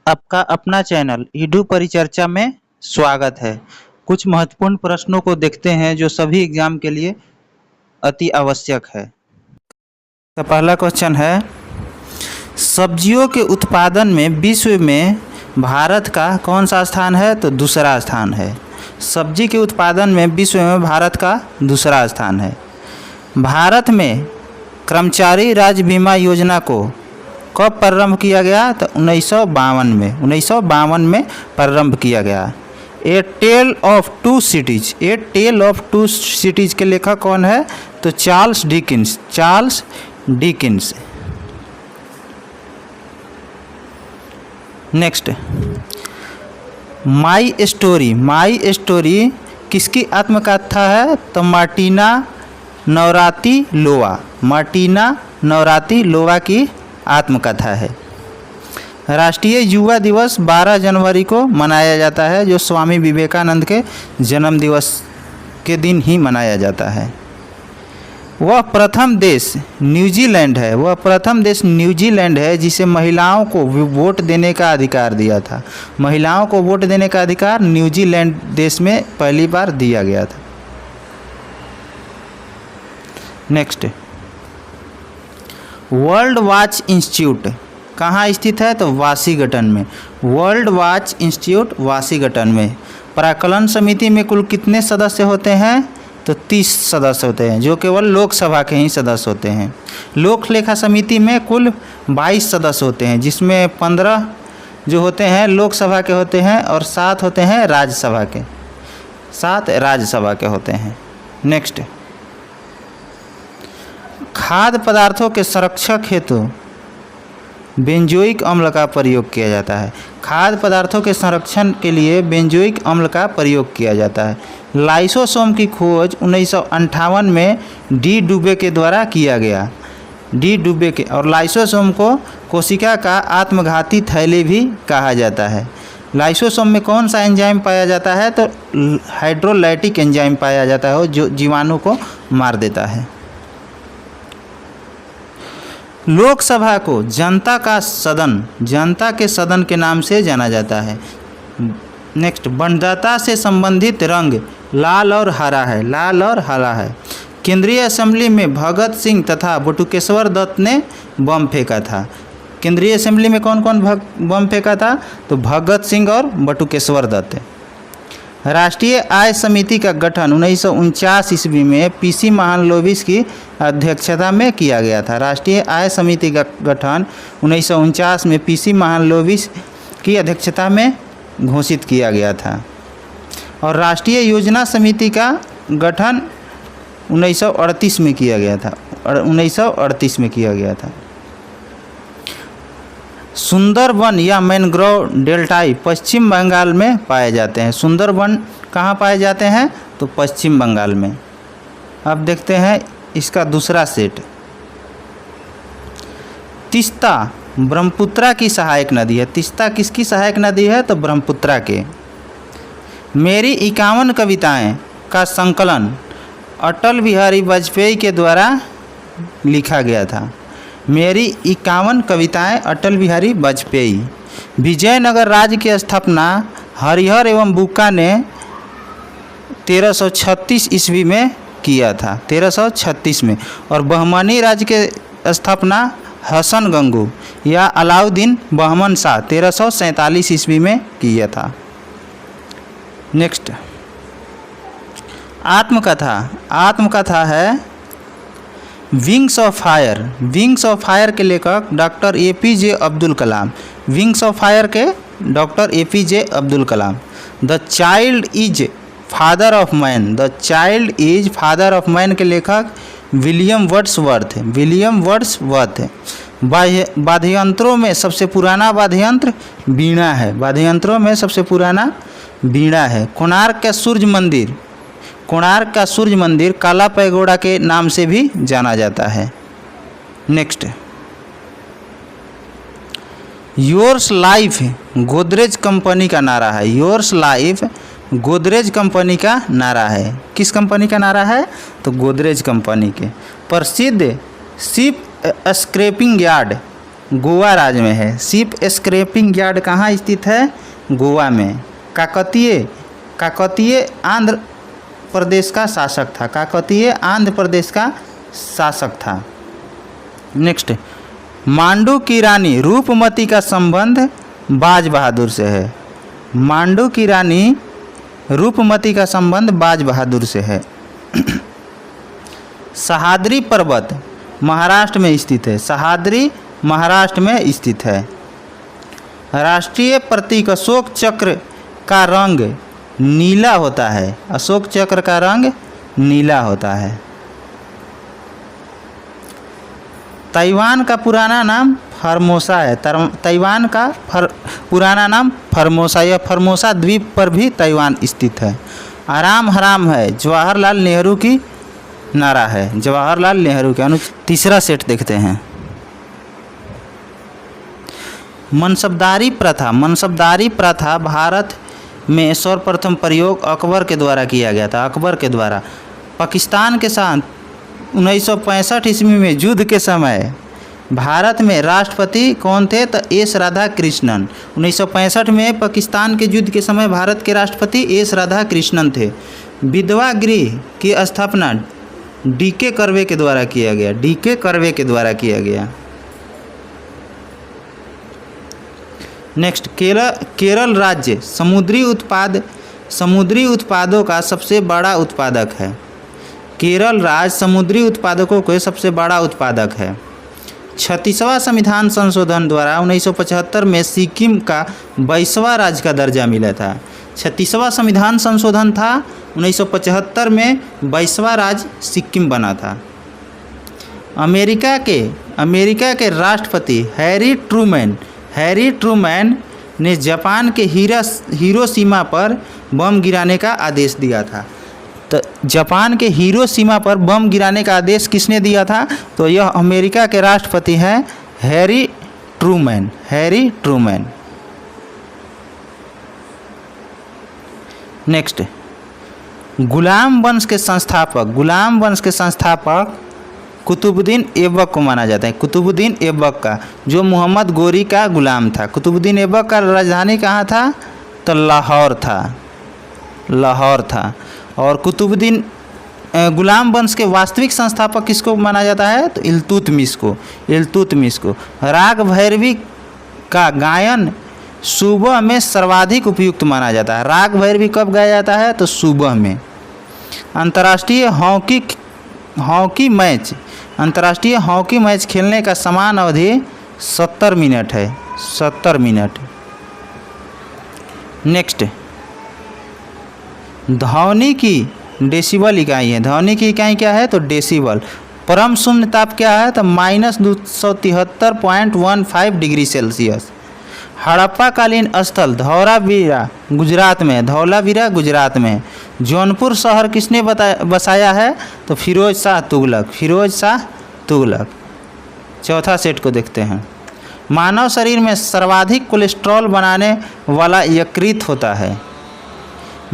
आपका अपना channel Edu परिचर्चा में स्वागत है। कुछ महत्वपूर्ण प्रश्नों को देखते हैं जो सभी एग्जाम के लिए अति आवश्यक है। तो पहला क्वेश्चन है, सब्जियों के उत्पादन में विश्व में भारत का कौन सा स्थान है? तो दूसरा स्थान है। सब्जी के उत्पादन में विश्व में भारत का दूसरा स्थान है। भारत में कर्मचारी राज्य बीमा योजना को कब प्रारंभ किया गया? तो 1952 में प्रारंभ किया गया। ए टेल ऑफ टू सिटीज के लेखक कौन है? तो Charles Dickens. Next, my story किसकी आत्मकथा है? तो मार्टिना नवराती लोवा की आत्मकथा है। राष्ट्रीय युवा दिवस 12 जनवरी को मनाया जाता है, जो स्वामी विवेकानंद के जन्म दिवस के दिन ही मनाया जाता है। वह प्रथम देश न्यूजीलैंड है जिसे महिलाओं को वोट देने का अधिकार दिया था। महिलाओं को वोट देने का अधिकार न्यूजीलैंड देश में पहली बार दिया गया था। नेक्स्ट, वर्ल्ड वॉच इंस्टीट्यूट कहाँ स्थित है? तो वाशिंगटन में। वर्ल्ड वॉच इंस्टीट्यूट वाशिंगटन में। प्राक्कलन समिति में कुल कितने सदस्य होते हैं? तो 30 सदस्य होते हैं, जो केवल लोकसभा के ही सदस्य होते हैं। लोक लेखा समिति में कुल 22 सदस्य होते हैं, जिसमें 15 जो होते हैं लोकसभा के होते हैं और 7 होते हैं राज्यसभा के। 7 राज्यसभा के होते हैं। नेक्स्ट, खाद्य पदार्थों के संरक्षक हेतु बेंजोइक अम्ल का प्रयोग किया जाता है। खाद्य पदार्थों के संरक्षण के लिए बेंजोइक अम्ल का प्रयोग किया जाता है। लाइसोसोम की खोज 1958 में डी डुबे के द्वारा किया गया। और लाइसोसोम को कोशिका का आत्मघाती थैली भी कहा जाता है। लाइसोसोम में कौन सा एंजाइम पाया जाता है? तो हाइड्रोलाइटिक एंजाइम पाया जाता है, जो जीवाणु को मार देता है। लोकसभा को जनता के सदन के नाम से जाना जाता है। नेक्स्ट, मतदाता से संबंधित रंग लाल और हरा है। केंद्रीय असेंबली में भगत सिंह तथा बटुकेश्वर दत्त ने बम फेंका था। केंद्रीय असेंबली में कौन कौन बम फेंका था? तो भगत सिंह और बटुकेश्वर दत्त। राष्ट्रीय आय समिति का गठन 1949 ईस्वी में पीसी महालनोबिस की अध्यक्षता में किया गया था। राष्ट्रीय आय समिति का गठन 1949 में पीसी महालनोबिस की अध्यक्षता में घोषित किया गया था। और राष्ट्रीय योजना समिति का गठन 1938 में किया गया था। सुंदरवन या मैंग्रोव डेल्टाई पश्चिम बंगाल में पाए जाते हैं। सुंदरवन कहाँ पाए जाते हैं? तो पश्चिम बंगाल में। अब देखते हैं इसका दूसरा सेट। तीस्ता ब्रह्मपुत्रा की सहायक नदी है। तीस्ता किसकी सहायक नदी है? तो ब्रह्मपुत्रा के। मेरी 51 कविताएं का संकलन अटल बिहारी वाजपेयी के द्वारा लिखा गया था। मेरी 51 कविताएं अटल बिहारी वाजपेयी। विजयनगर राज्य की स्थापना हरिहर एवं बुक्का ने 1336 ईस्वी में किया था। 1336 में। और बहमनी राज्य के स्थापना हसन गंगू या अलाउद्दीन बहमन शाह 1347 ईस्वी में किया था। नेक्स्ट, आत्मकथा है विंग्स ऑफ फायर के लेखक doctor APJ Abdul Kalam. Wings of fire के doctor APJ Abdul Kalam. The child is father of man के लेखक विलियम वर्ड्सवर्थ। वाद्ययंत्रों में सबसे पुराना वाद्ययंत्र वीणा है। कोणार्क का सूर्य मंदिर काला पैगोडा के नाम से भी जाना जाता है। Next, yours life Godrej company का नारा है। गोदरेज कंपनी का नारा है। किस कंपनी का नारा है? तो गोदरेज कंपनी के। प्रसिद्ध शिप स्क्रैपिंग यार्ड गोवा राज्य में है। शिप स्क्रैपिंग यार्ड कहाँ स्थित है? गोवा में। काकतीय आंध्र प्रदेश का शासक था। काकतीय आंध्र प्रदेश का शासक था। नेक्स्ट, मांडू की रानी रूपमती का संबंध बाज बहादुर से है। मांडू की रानी रूपमती का संबंध बाज बहादुर से है। सह्याद्री पर्वत महाराष्ट्र में स्थित है। सह्याद्री महाराष्ट्र में स्थित है। राष्ट्रीय प्रतीक अशोक चक्र का रंग नीला होता है। अशोक चक्र का रंग नीला होता है। ताइवान का पुराना नाम फॉर्मोसा है। ताइवान का पुराना नाम फॉर्मोसा। यह फॉर्मोसा द्वीप पर भी ताइवान स्थित है। आराम हराम है जवाहरलाल नेहरू की नारा है। जवाहरलाल नेहरू के तीसरा सेट देखते हैं। मनसबदारी प्रथा। मनसबदारी प्रथा भारत में सर्वप्रथम प्रयोग अकबर के द्वारा किया गया था। अकबर के द्वारा पाकिस्तान के साथ 1965 ईस्वी में युद्ध के समय भारत में राष्ट्रपति कौन थे? तो एस राधा कृष्णन। 1965 में पाकिस्तान के युद्ध के समय भारत के राष्ट्रपति एस राधा कृष्णन थे। विधवा गृह की स्थापना डीके कर्वे के द्वारा किया गया। डीके कर्वे के द्वारा किया गया। नेक्स्ट, केरल राज्य समुद्री उत्पादों का सबसे बड़ा उत्पादक है। केरल राज्य समुद्री उत्पादकों के सबसे बड़ा उत्पादक है। 36वां संविधान संशोधन द्वारा 1975 में सिक्किम का 22वां राज्य का दर्जा मिला था। 36वां संविधान संशोधन था 1975 में 22वां राज्य सिक्किम बना था। अमेरिका के राष्ट्रपति हैरी ट्रूमैन ने जापान के हिरोशिमा पर बम गिराने का आदेश दिया था। तो जापान के हिरोशिमा पर बम गिराने का आदेश किसने दिया था? तो यह अमेरिका के राष्ट्रपति हैं हैरी ट्रूमैन। नेक्स्ट, गुलाम वंश के संस्थापक कुतुबुद्दीन ऐबक को माना जाता है। कुतुबुद्दीन ऐबक का, जो मोहम्मद गोरी का गुलाम था। कुतुबुद्दीन ऐबक का राजधानी कहाँ था? तो लाहौर था। और कुतुबुद्दीन गुलाम वंश के वास्तविक संस्थापक किसको माना जाता है? तो इल्तुतमिश को। राग भैरवी का गायन सुबह में सर्वाधिक उपयुक्त माना जाता है। राग भैरवी कब गाया जाता है? तो सुबह में। अंतर्राष्ट्रीय हॉकी मैच खेलने का समान अवधि 70 मिनट है। 70 मिनट। नेक्स्ट, ध्वनि की डेसिबल इकाई है। ध्वनि की इकाई क्या है? तो डेसिबल। परम शून्य ताप क्या है? तो -273.15 डिग्री सेल्सियस। हड़प्पाकालीन स्थल धौलावीरा गुजरात में। जौनपुर शहर किसने बसाया है? तो फिरोज शाह तुगलक। चौथा सेट को देखते हैं। मानव शरीर में सर्वाधिक कोलेस्ट्रॉल बनाने वाला यकृत होता है।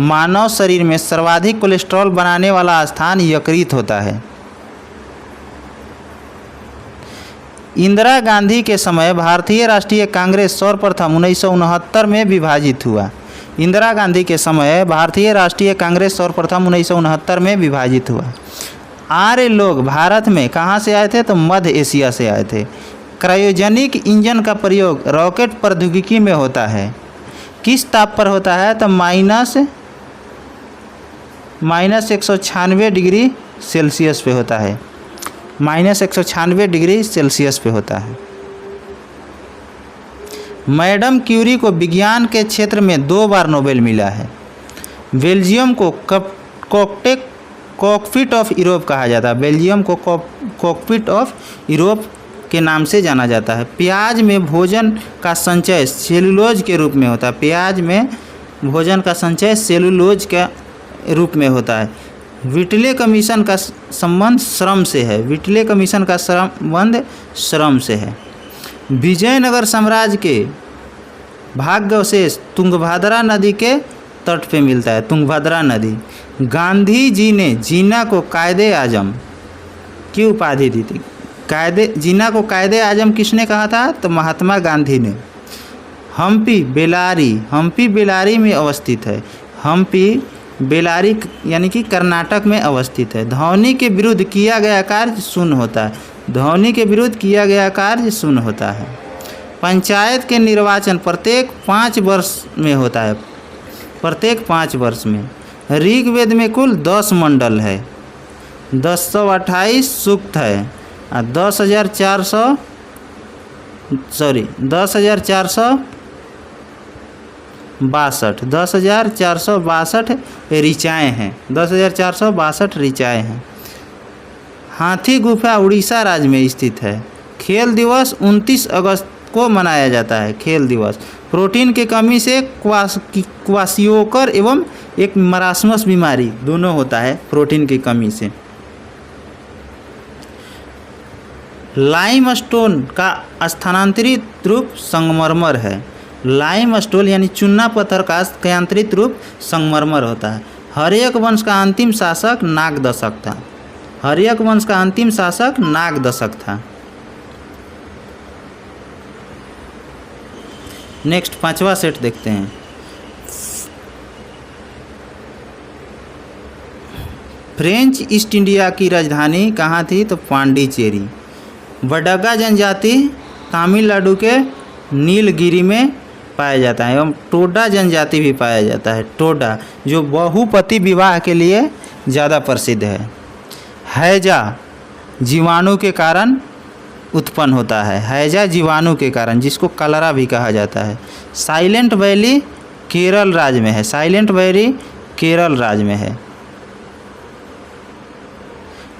मानव शरीर में सर्वाधिक कोलेस्ट्रॉल बनाने वाला स्थान यकृत होता है। इंदिरा गांधी के समय भारतीय राष्ट्रीय कांग्रेस सर्वप्रथम 1969 में विभाजित हुआ। इंदिरा गांधी के समय भारतीय राष्ट्रीय कांग्रेस सर्वप्रथम 1969 में विभाजित हुआ। आर्य लोग भारत में कहाँ से आए थे? तो मध्य एशिया से आए थे। क्रायोजेनिक इंजन का प्रयोग रॉकेट प्रौद्योगिकी में होता है। किस ताप पर होता है? तो -196 डिग्री सेल्सियस पे होता है। -196 डिग्री सेल्सियस पे होता है। मैडम क्यूरी को विज्ञान के क्षेत्र में 2 बार नोबेल मिला है। बेल्जियम को कॉकपिट ऑफ यूरोप कहा जाता है। बेल्जियम को कॉकपिट ऑफ यूरोप के नाम से जाना जाता है। प्याज में भोजन का संचय सेलुलोज के रूप में होता है। प्याज में भोजन का संचय सेलुलोज के रूप में होता है। विटले कमीशन का संबंध श्रम से है। विटले कमीशन का संबंध श्रम से है। विजयनगर साम्राज्य के भाग्यावशेष तुंगभद्रा नदी के तट पे मिलता है। तुंगभद्रा नदी। गांधी जी ने जिन्ना को कायदे आजम की उपाधि दी थी। जिन्ना को कायदे आजम किसने कहा था? तो महात्मा गांधी ने। हम्पी बेलारी में अवस्थित है। हम्पी बेलारी यानी कि कर्नाटक में अवस्थित है। ध्वनि के विरुद्ध किया गया कार्य शून्य होता है। ध्वनि के विरुद्ध किया गया कार्य शून्य होता है। पंचायत के निर्वाचन प्रत्येक 5 वर्ष में होता है। प्रत्येक 5 वर्ष में। ऋग्वेद में कुल 10 मंडल है। 1028 सूक्त है और 10,462 ऋचाएँ हैं। 10,462 ऋचाएँ हैं। हाथी गुफा उड़ीसा राज्य में स्थित है। खेल दिवस 29 अगस्त को मनाया जाता है। खेल दिवस। प्रोटीन की कमी से क्वाशियोकर एवं एक मरासमस बीमारी दोनों होता है प्रोटीन की कमी से। लाइमस्टोन का स्थानांतरित रूप संगमरमर है। लाइमस्टोन यानी चूना पत्थर का स्थानांतरित रूप संगमरमर होता है। हर्यक वंश का अंतिम शासक नागदशक था। हर्यक वंश का अंतिम शासक नागदशक था। नेक्स्ट 5वां सेट देखते हैं। फ्रेंच ईस्ट इंडिया की राजधानी कहाँ थी? तो पांडिचेरी। बडगा जनजाति तमिलनाडु के नीलगिरी में पाया जाता है एवं टोडा जनजाति भी पाया जाता है। टोडा जो बहुपति विवाह के लिए ज़्यादा प्रसिद्ध है। हैजा जीवाणु के कारण उत्पन्न होता है। हैजा जीवाणु के कारण, जिसको कलरा भी कहा जाता है। साइलेंट वैली केरल राज्य में है। साइलेंट वैली केरल राज्य में है।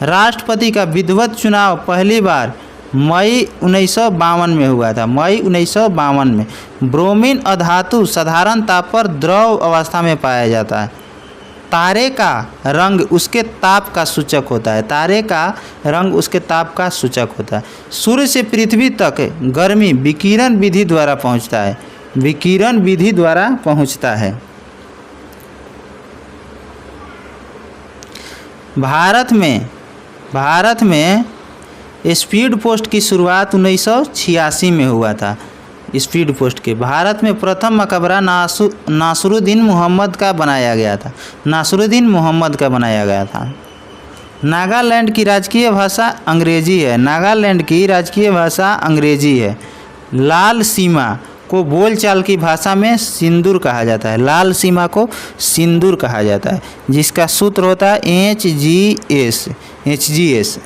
राष्ट्रपति का विधिवत चुनाव पहली बार मई 1952 में हुआ था। मई 1952 में। ब्रोमीन अधातु साधारण ताप पर द्रव अवस्था में पाया जाता है। तारे का रंग उसके ताप का सूचक होता है। तारे का रंग उसके ताप का सूचक होता है। सूर्य से पृथ्वी तक गर्मी विकिरण विधि द्वारा पहुंचता है। विकिरण विधि द्वारा पहुंचता है। भारत में स्पीड पोस्ट की शुरुआत 1986 में हुआ था। स्पीड पोस्ट के भारत में प्रथम मकबरा नासरुद्दीन मोहम्मद का बनाया गया था। नासरुद्दीन मोहम्मद का बनाया गया था। नागालैंड की राजकीय भाषा अंग्रेजी है। नागालैंड की राजकीय भाषा अंग्रेजी है। लाल सीमा को बोलचाल की भाषा में सिंदूर कहा जाता है। लाल सीमा को सिंदूर कहा जाता है, जिसका सूत्र होता है HGS।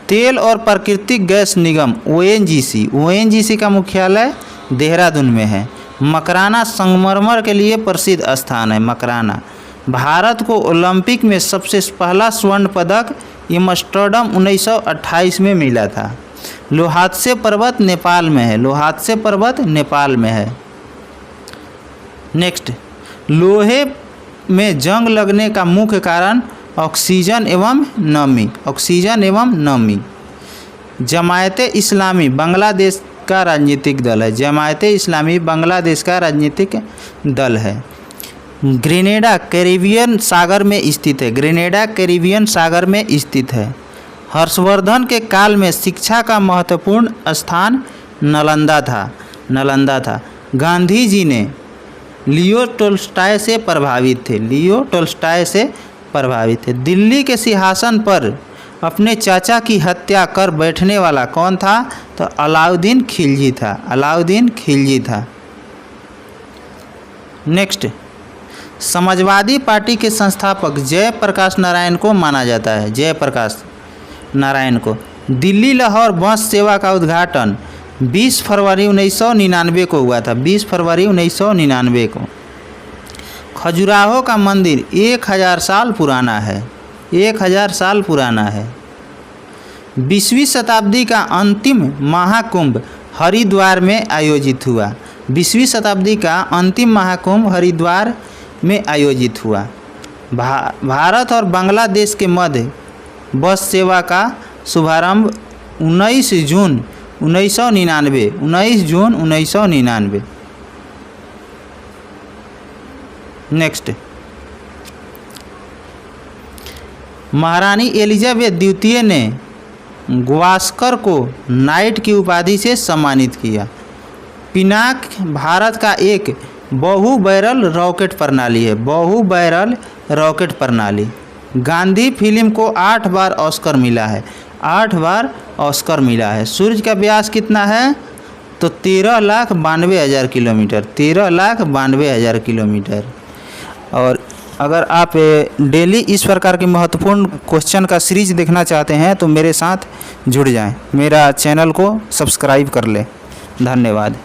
तेल और प्राकृतिक गैस निगम ONGC का मुख्यालय देहरादून में है। मकराना संगमरमर के लिए प्रसिद्ध स्थान है। मकराना। भारत को ओलंपिक में सबसे पहला स्वर्ण पदक एम्स्टर्डम 1928 में मिला था। लोहात्से पर्वत नेपाल में है। लोहात्से पर्वत नेपाल में है। नेक्स्ट, लोहे में जंग लगने का मुख्य कारण ऑक्सीजन एवं नमी। जमायते इस्लामी बांग्लादेश का राजनीतिक दल है। जमायते इस्लामी बांग्लादेश का राजनीतिक दल है। ग्रेनेडा कैरिबियन सागर में स्थित है। ग्रेनेडा कैरिबियन सागर में स्थित है। हर्षवर्धन के काल में शिक्षा का महत्वपूर्ण स्थान नालंदा था। गांधी जी ने लियो टोल्स्टॉय से प्रभावित थे। दिल्ली के सिंहासन पर अपने चाचा की हत्या कर बैठने वाला कौन था? तो अलाउद्दीन खिलजी था। नेक्स्ट, समाजवादी पार्टी के संस्थापक जयप्रकाश नारायण को माना जाता है। जयप्रकाश नारायण को। दिल्ली लाहौर बस सेवा का उद्घाटन 20 फरवरी 1999 को हुआ था। 20 फरवरी 1999 को। खजुराहो का मंदिर 1000 साल पुराना है। 1000 साल पुराना है। 20वीं शताब्दी का अंतिम महाकुंभ हरिद्वार में आयोजित हुआ। 20वीं शताब्दी का अंतिम महाकुंभ हरिद्वार में आयोजित हुआ। भारत और बांग्लादेश के मध्य बस सेवा का शुभारंभ 19 जून 1999। नेक्स्ट, महारानी एलिजाबेथ द्वितीय ने गावस्कर को नाइट की उपाधि से सम्मानित किया। पिनाक भारत का एक बहु बैरल रॉकेट प्रणाली है, बहु बैरल रॉकेट प्रणाली। गांधी फिल्म को 8 बार ऑस्कर मिला है, 8 बार ऑस्कर मिला है। सूर्य का व्यास कितना है? तो 13,92,000 किलोमीटर, 13,92,000 किलोमीटर। और अगर आप डेली इस प्रकार के महत्वपूर्ण क्वेश्चन का सीरीज देखना चाहते हैं तो मेरे साथ जुड़ जाएं, मेरा चैनल को सब्सक्राइब कर लें। धन्यवाद।